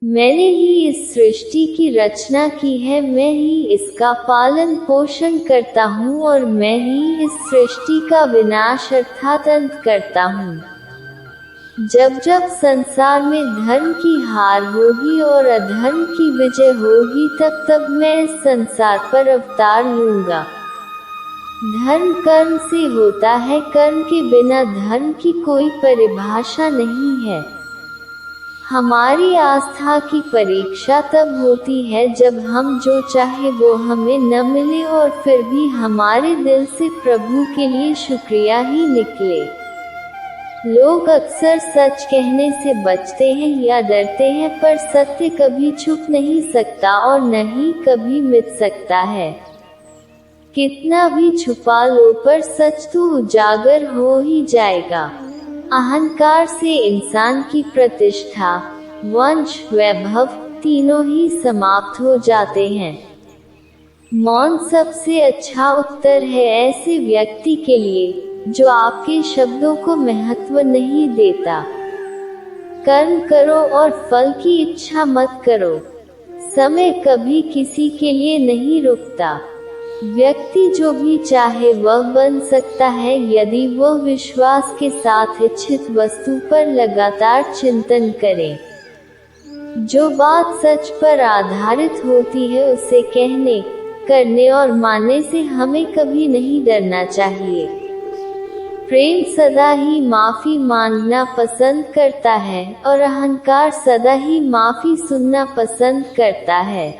मैंने ही इस सृष्टि की रचना की है, मैं ही इसका पालन पोषण करता हूँ और मैं ही इस सृष्टि का विनाश अर्थात अंत करता हूँ। जब जब संसार में धर्म की हार होगी और अधर्म की विजय होगी, तब तब मैं इस संसार पर अवतार लूंगा। धर्म कर्म से होता है, कर्म के बिना धर्म की कोई परिभाषा नहीं है। हमारी आस्था की परीक्षा तब होती है जब हम जो चाहे वो हमें न मिले और फिर भी हमारे दिल से प्रभु के लिए शुक्रिया ही निकले। लोग अक्सर सच कहने से बचते हैं या डरते हैं, पर सत्य कभी छुप नहीं सकता और न ही कभी मिट सकता है। कितना भी छुपा लो पर सच तो उजागर हो ही जाएगा। अहंकार से इंसान की प्रतिष्ठा, वंश, वैभव तीनों ही समाप्त हो जाते हैं। मौन सबसे अच्छा उत्तर है ऐसे व्यक्ति के लिए जो आपके शब्दों को महत्व नहीं देता। कर्म करो और फल की इच्छा मत करो। समय कभी किसी के लिए नहीं रुकता। व्यक्ति जो भी चाहे वह बन सकता है यदि वह विश्वास के साथ इच्छित वस्तु पर लगातार चिंतन करे। जो बात सच पर आधारित होती है उसे कहने, करने और मानने से हमें कभी नहीं डरना चाहिए। प्रेम सदा ही माफी मांगना पसंद करता है और अहंकार सदा ही माफी सुनना पसंद करता है।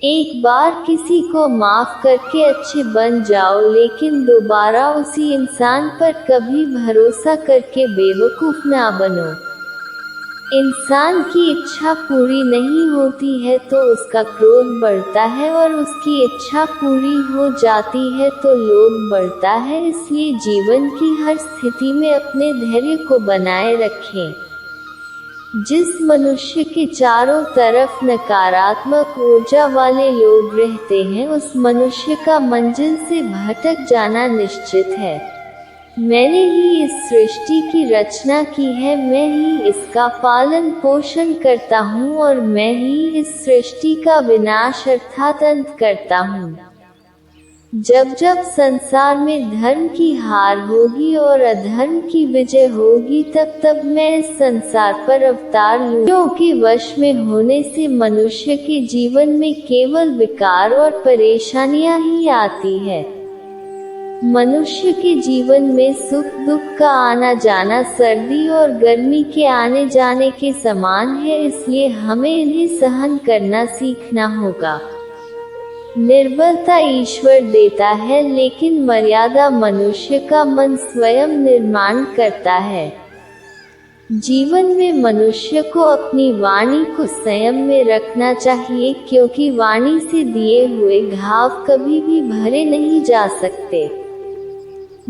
एक बार किसी को माफ करके अच्छे बन जाओ, लेकिन दोबारा उसी इंसान पर कभी भरोसा करके बेवकूफ ना बनो। इंसान की इच्छा पूरी नहीं होती है तो उसका क्रोध बढ़ता है और उसकी इच्छा पूरी हो जाती है तो लोभ बढ़ता है। इसलिए जीवन की हर स्थिति में अपने धैर्य को बनाए रखें। जिस मनुष्य के चारों तरफ नकारात्मक ऊर्जा वाले लोग रहते हैं, उस मनुष्य का मंजिल से भटक जाना निश्चित है। मैंने ही इस सृष्टि की रचना की है, मैं ही इसका पालन पोषण करता हूँ और मैं ही इस सृष्टि का विनाश अर्थात अंत करता हूँ। जब जब संसार में धर्म की हार होगी और अधर्म की विजय होगी, तब तब मैं इस संसार पर अवतार लूंगा। के वश में होने से मनुष्य के जीवन में केवल विकार और परेशानियां ही आती है। मनुष्य के जीवन में सुख दुख का आना जाना सर्दी और गर्मी के आने जाने के समान है, इसलिए हमें इन्हें सहन करना सीखना होगा। निर्बलता ईश्वर देता है, लेकिन मर्यादा मनुष्य का मन स्वयं निर्माण करता है। जीवन में मनुष्य को अपनी वाणी को संयम में रखना चाहिए, क्योंकि वाणी से दिए हुए घाव कभी भी भरे नहीं जा सकते।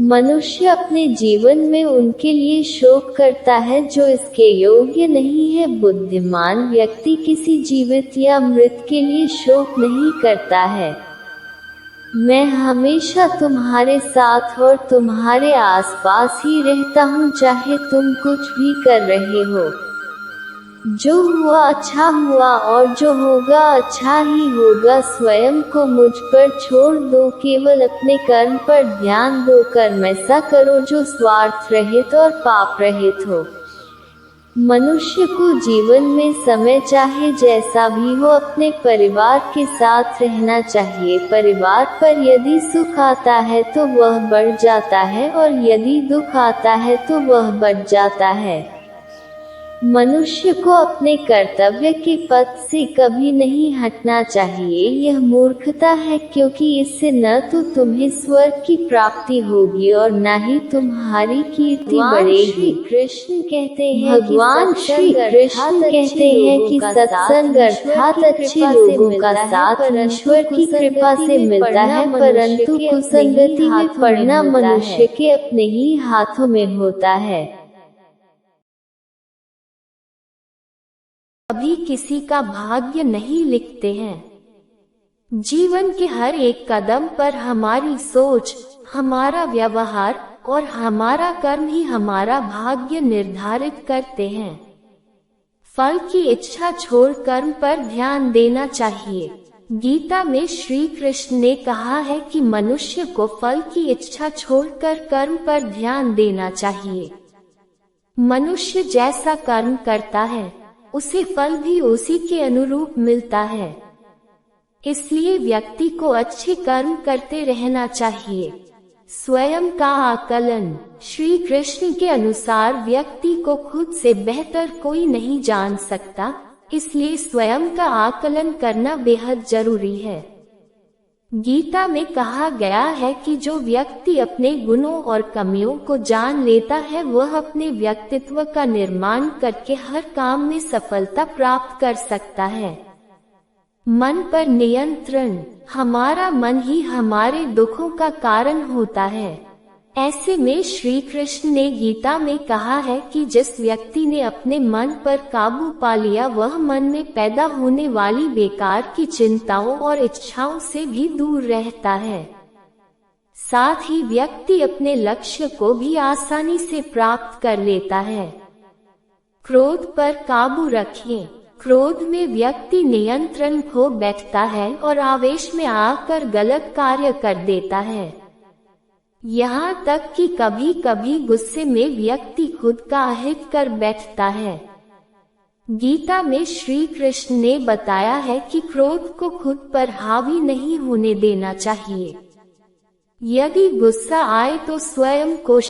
मनुष्य अपने जीवन में उनके लिए शोक करता है जो इसके योग्य नहीं है। बुद्धिमान व्यक्ति किसी जीवित या मृत के लिए शोक नहीं करता है। मैं हमेशा तुम्हारे साथ और तुम्हारे आसपास ही रहता हूँ, चाहे तुम कुछ भी कर रहे हो। जो हुआ अच्छा हुआ और जो होगा अच्छा ही होगा। स्वयं को मुझ पर छोड़ दो, केवल अपने कर्म पर ध्यान दो। कर्म ऐसा करो जो स्वार्थ रहित और पाप रहित हो। मनुष्य को जीवन में समय चाहे जैसा भी हो अपने परिवार के साथ रहना चाहिए। परिवार पर यदि सुख आता है तो वह बढ़ जाता है और यदि दुख आता है तो वह बढ़ जाता है। मनुष्य को अपने कर्तव्य के पथ से कभी नहीं हटना चाहिए। यह मूर्खता है, क्योंकि इससे न तो तुम्हें स्वर्ग की प्राप्ति होगी और न ही तुम्हारी कीर्ति बढ़ेगी। कृष्ण कहते हैं, भगवान श्री कृष्ण कहते हैं कि सत्संग अर्थात अच्छे लोगों का साथ ईश्वर की कृपा से मिलता है, परंतु कुसंगति में पड़ना मनुष्य के अपने ही हाथों में होता है। कभी किसी का भाग्य नहीं लिखते हैं। जीवन के हर एक कदम पर हमारी सोच, हमारा व्यवहार और हमारा कर्म ही हमारा भाग्य निर्धारित करते हैं। फल की इच्छा छोड़ कर्म पर ध्यान देना चाहिए। गीता में श्री कृष्ण ने कहा है कि मनुष्य को फल की इच्छा छोड़कर कर्म पर ध्यान देना चाहिए। मनुष्य जैसा कर्म करता है उसे फल भी उसी के अनुरूप मिलता है। इसलिए व्यक्ति को अच्छे कर्म करते रहना चाहिए। स्वयं का आकलन। श्री कृष्ण के अनुसार व्यक्ति को खुद से बेहतर कोई नहीं जान सकता, इसलिए स्वयं का आकलन करना बेहद जरूरी है। गीता में कहा गया है कि जो व्यक्ति अपने गुणों और कमियों को जान लेता है वह अपने व्यक्तित्व का निर्माण करके हर काम में सफलता प्राप्त कर सकता है। मन पर नियंत्रण। हमारा मन ही हमारे दुखों का कारण होता है। ऐसे में श्री कृष्ण ने गीता में कहा है कि जिस व्यक्ति ने अपने मन पर काबू पा लिया वह मन में पैदा होने वाली बेकार की चिंताओं और इच्छाओं से भी दूर रहता है। साथ ही व्यक्ति अपने लक्ष्य को भी आसानी से प्राप्त कर लेता है। क्रोध पर काबू रखें। क्रोध में व्यक्ति नियंत्रण खो बैठता है और आवेश में आकर गलत कार्य कर देता है। यहाँ तक कि कभी कभी गुस्से में व्यक्ति खुद का अहित कर बैठता है। गीता में श्री कृष्ण ने बताया है कि क्रोध को खुद पर हावी नहीं होने देना चाहिए। यदि गुस्सा आए तो स्वयं को